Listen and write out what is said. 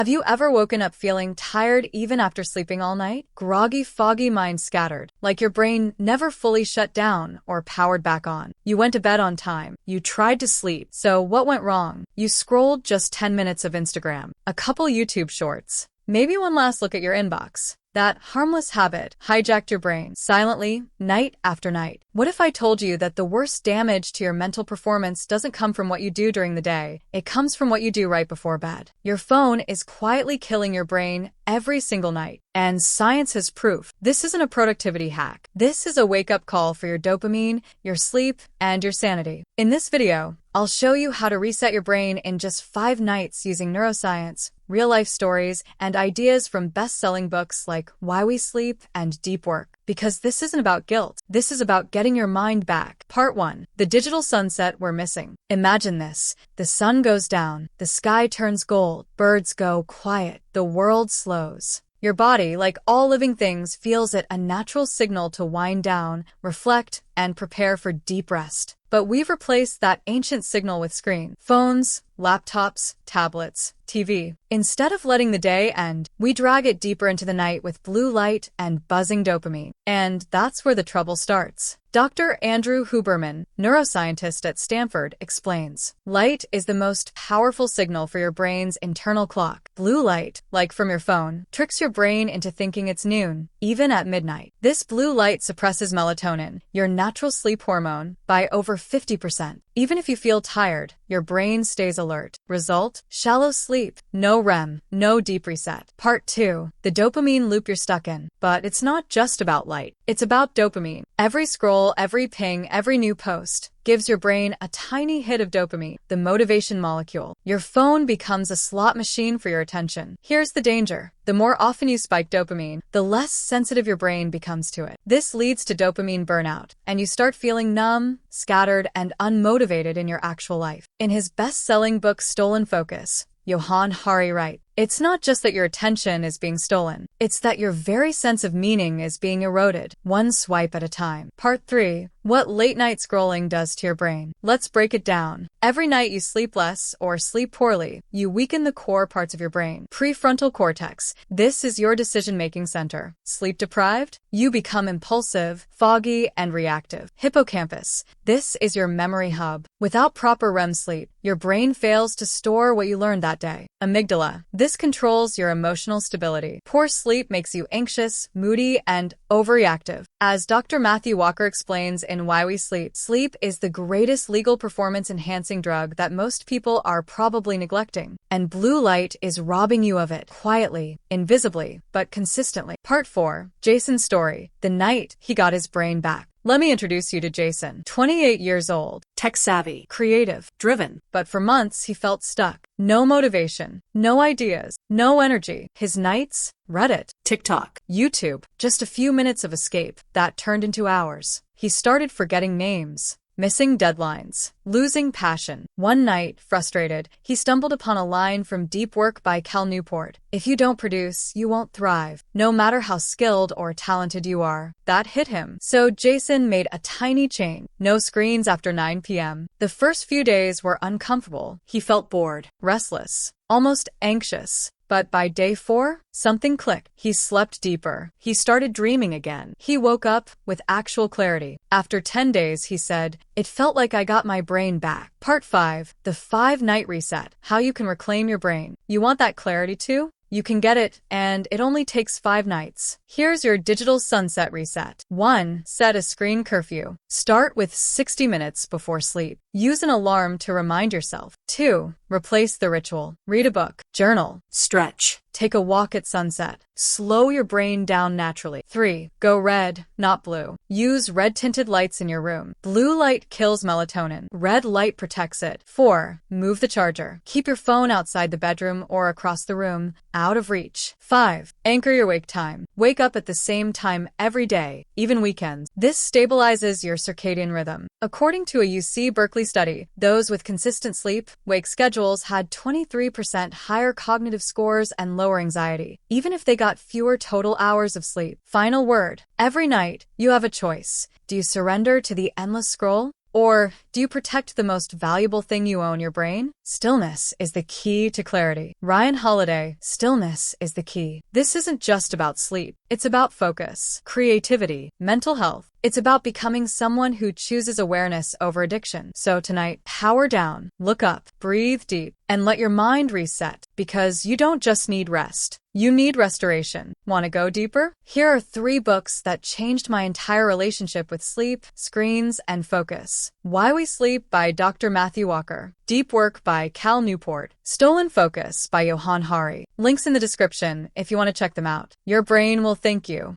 Have you ever woken up feeling tired even after sleeping all night? Groggy, foggy mind scattered, like your brain never fully shut down or powered back on. You went to bed on time. You tried to sleep. So what went wrong? You scrolled just 10 minutes of Instagram, a couple YouTube shorts, maybe one last look at your inbox. That harmless habit hijacked your brain silently, night after night. What if I told you that the worst damage to your mental performance doesn't come from what you do during the day? It comes from what you do right before bed. Your phone is quietly killing your brain every single night. And science has proof. This isn't a productivity hack. This is a wake-up call for your dopamine, your sleep, and your sanity. In this video, I'll show you how to reset your brain in just 5 nights using neuroscience, real-life stories, and ideas from best-selling books like Why We Sleep and Deep Work. Because this isn't about guilt. This is about getting your mind back. Part 1. The digital sunset we're missing. Imagine this. The sun goes down. The sky turns gold. Birds go quiet. The world slows. Your body, like all living things, feels it a natural signal to wind down, reflect, and prepare for deep rest. But we've replaced that ancient signal with screens, phones, laptops, tablets, TV. Instead of letting the day end, we drag it deeper into the night with blue light and buzzing dopamine. And that's where the trouble starts. Dr. Andrew Huberman, neuroscientist at Stanford, explains, light is the most powerful signal for your brain's internal clock. Blue light, like from your phone, tricks your brain into thinking it's noon, even at midnight. This blue light suppresses melatonin, your natural sleep hormone, by over 50%. Even if you feel tired, your brain stays alert. Result? Shallow sleep. No REM. No deep reset. Part 2. The dopamine loop you're stuck in. But it's not just about light. It's about dopamine. Every scroll, every ping, every new post gives your brain a tiny hit of dopamine, the motivation molecule. Your phone becomes a slot machine for your attention. Here's the danger. The more often you spike dopamine, the less sensitive your brain becomes to it. This leads to dopamine burnout, and you start feeling numb, scattered, and unmotivated in your actual life. In his best-selling book Stolen Focus, Johann Hari writes, it's not just that your attention is being stolen. It's that your very sense of meaning is being eroded, one swipe at a time. Part 3. What late-night scrolling does to your brain. Let's break it down. Every night you sleep less or sleep poorly, you weaken the core parts of your brain. Prefrontal cortex. This is your decision-making center. Sleep deprived? You become impulsive, foggy, and reactive. Hippocampus. This is your memory hub. Without proper REM sleep, your brain fails to store what you learned that day. Amygdala. This controls your emotional stability. Poor sleep makes you anxious, moody, and overreactive. As Dr. Matthew Walker explains in Why We Sleep, sleep is the greatest legal performance-enhancing drug that most people are probably neglecting. And blue light is robbing you of it, quietly, invisibly, but consistently. Part 4. Jason's story. The night he got his brain back. Let me introduce you to Jason, 28 years old, tech-savvy, creative, driven. But for months, he felt stuck. No motivation, no ideas, no energy. His nights? Reddit, TikTok, YouTube. Just a few minutes of escape that turned into hours. He started forgetting names, missing deadlines, losing passion. One night, frustrated, he stumbled upon a line from Deep Work by Cal Newport. If you don't produce, you won't thrive, no matter how skilled or talented you are. That hit him. So Jason made a tiny change. No screens after 9 p.m. The first few days were uncomfortable. He felt bored, restless, almost anxious. But by day 4, something clicked. He slept deeper. He started dreaming again. He woke up with actual clarity. After 10 days, he said, it felt like I got my brain back. Part 5. The 5-night reset. How you can reclaim your brain. You want that clarity too? You can get it, and it only takes 5 nights. Here's your digital sunset reset. 1. Set a screen curfew. Start with 60 minutes before sleep. Use an alarm to remind yourself. 2. Replace the ritual. Read a book, journal, stretch, take a walk at sunset. Slow your brain down naturally. 3. Go red, not blue. Use red-tinted lights in your room. Blue light kills melatonin. Red light protects it. 4. Move the charger. Keep your phone outside the bedroom or across the room, out of reach. 5. Anchor your wake time. Wake up at the same time every day, even weekends. This stabilizes your circadian rhythm. According to a UC Berkeley study, those with consistent sleep-wake schedules had 23% higher cognitive scores and lower anxiety, even if they got fewer total hours of sleep. Final word. Every night, you have a choice. Do you surrender to the endless scroll? Or do you protect the most valuable thing you own, your brain? Stillness is the key to clarity. Ryan Holiday, stillness is the key. This isn't just about sleep. It's about focus, creativity, mental health. It's about becoming someone who chooses awareness over addiction. So tonight, power down, look up, breathe deep, and let your mind reset, because you don't just need rest. You need restoration. Want to go deeper? Here are 3 books that changed my entire relationship with sleep, screens, and focus. Why We Sleep by Dr. Matthew Walker. Deep Work by Cal Newport. Stolen Focus by Johann Hari. Links in the description if you want to check them out. Your brain will thank you.